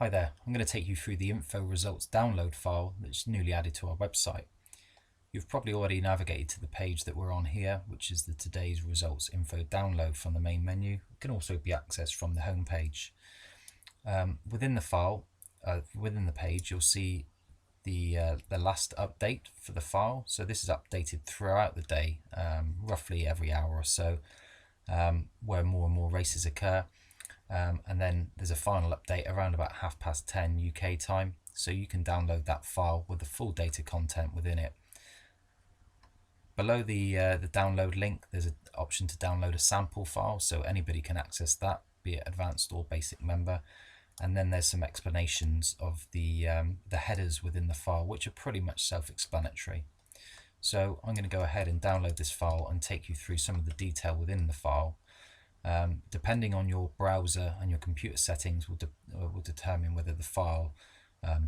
Hi there, I'm going to take you through the info results download file that's newly added to our website. You've probably already navigated to the page that we're on here, which is the today's results info download from the main menu. It can also be accessed from the home page. Within the file, within the page, you'll see the last update for the file. So this is updated throughout the day, roughly every hour or so, where more and more races occur. And then there's a final update around about 10:30 UK time, so you can download that file with the full data content within it. Below the download link, there's an option to download a sample file, so anybody can access that, be it advanced or basic member. And then there's some explanations of the headers within the file, which are pretty much self-explanatory. So I'm going to go ahead and download this file and take you through some of the detail within the file. Depending on your browser and your computer settings will determine whether the file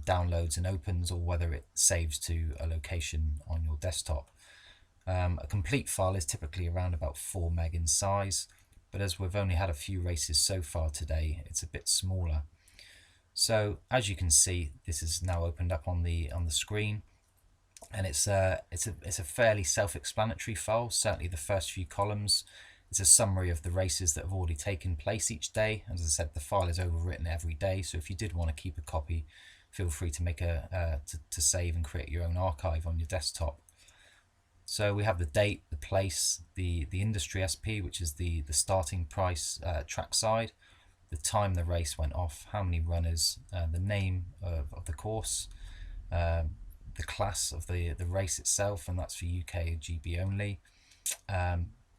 downloads and opens or whether it saves to a location on your desktop. A complete file is typically around about 4 meg in size, but as we've only had a few races so far today, it's a bit smaller. So as you can see, this is now opened up on the screen, and it's a fairly self-explanatory file. Certainly the first few columns. It's a summary of the races that have already taken place each day. As I said, the file is overwritten every day, so if you did want to keep a copy, feel free to make to save and create your own archive on your desktop. So we have the date, the place, the industry SP, which is the starting price trackside, the time the race went off, how many runners, the name of the course, the class of the race itself, and that's for UK and GB only.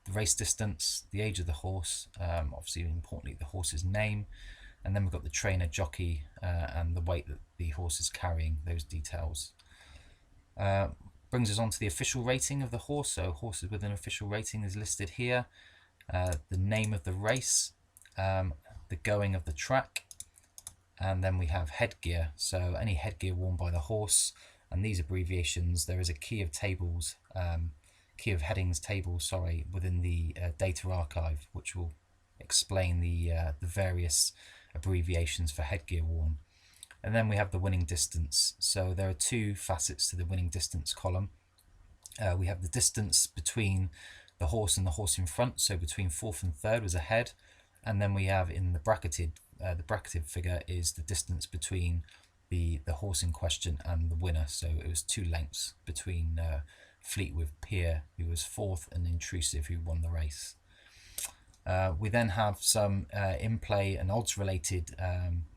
The race distance, the age of the horse, obviously importantly the horse's name, and then we've got the trainer, jockey, and the weight that the horse is carrying, those details. Brings us on to the official rating of the horse, so horses with an official rating is listed here, the name of the race, the going of the track, and then we have headgear, so any headgear worn by the horse, and these abbreviations, there is a key of tables, key of headings table, within the data archive, which will explain the various abbreviations for headgear worn. And then we have the winning distance. So there are two facets to the winning distance column. We have the distance between the horse and the horse in front, so between fourth and third was ahead, and then we have in the bracketed figure is the distance between the horse in question and the winner. So it was 2 lengths between Fleetwood Pier, who was fourth, and Intrusive, who won the race. We then have some in-play and odds-related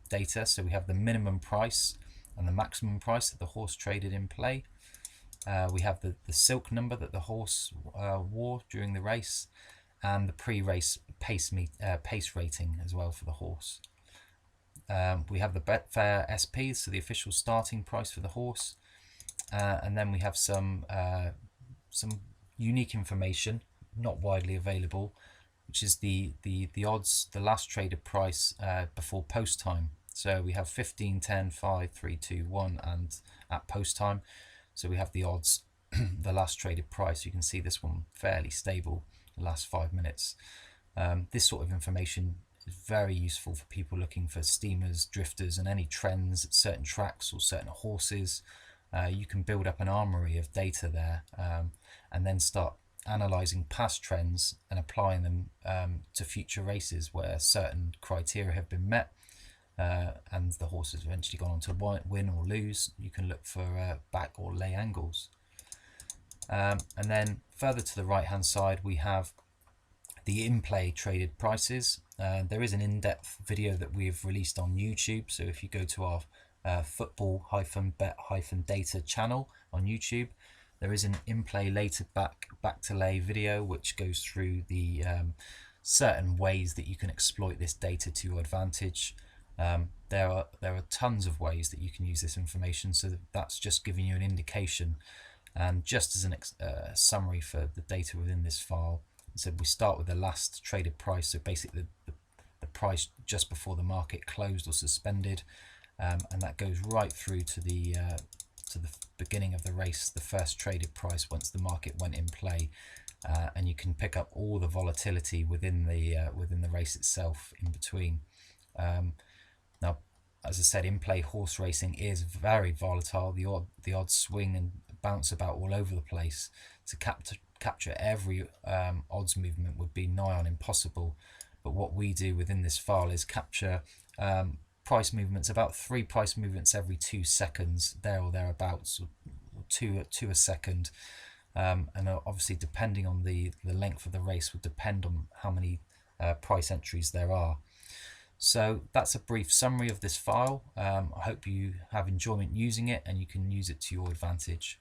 data. So we have the minimum price and the maximum price that the horse traded in play. We have the silk number that the horse wore during the race, and the pre-race pace rating as well for the horse. We have the Betfair SP, so the official starting price for the horse. And then we have some unique information, not widely available, which is the odds, the last traded price before post time. So we have 15, 10, 5, 3, 2, 1, and at post time. So we have the odds, the last traded price. You can see this one fairly stable the last 5 minutes. This sort of information is very useful for people looking for steamers, drifters, and any trends at certain tracks or certain horses. You can build up an armory of data there, and then start analysing past trends and applying them to future races where certain criteria have been met, and the horse has eventually gone on to win or lose. You can look for back or lay angles. And then further to the right hand side we have the in-play traded prices. There is an in-depth video that we've released on YouTube, so if you go to our football-bet-data channel on YouTube, there is an in-play later back to lay video which goes through the certain ways that you can exploit this data to your advantage. There are tons of ways that you can use this information, so that's just giving you an indication. And just as a summary for the data within this file, so we start with the last traded price, so basically the price just before the market closed or suspended. And that goes right through to the beginning of the race, the first traded price once the market went in play, and you can pick up all the volatility within the race itself in between. Now, as I said, in-play horse racing is very volatile. The odds swing and bounce about all over the place. To capture every odds movement would be nigh on impossible. But what we do within this file is capture price movements, about 3 price movements every 2 seconds, there or thereabouts, or two a second. And obviously, depending on the length of the race, would depend on how many price entries there are. So that's a brief summary of this file. I hope you have enjoyment using it and you can use it to your advantage.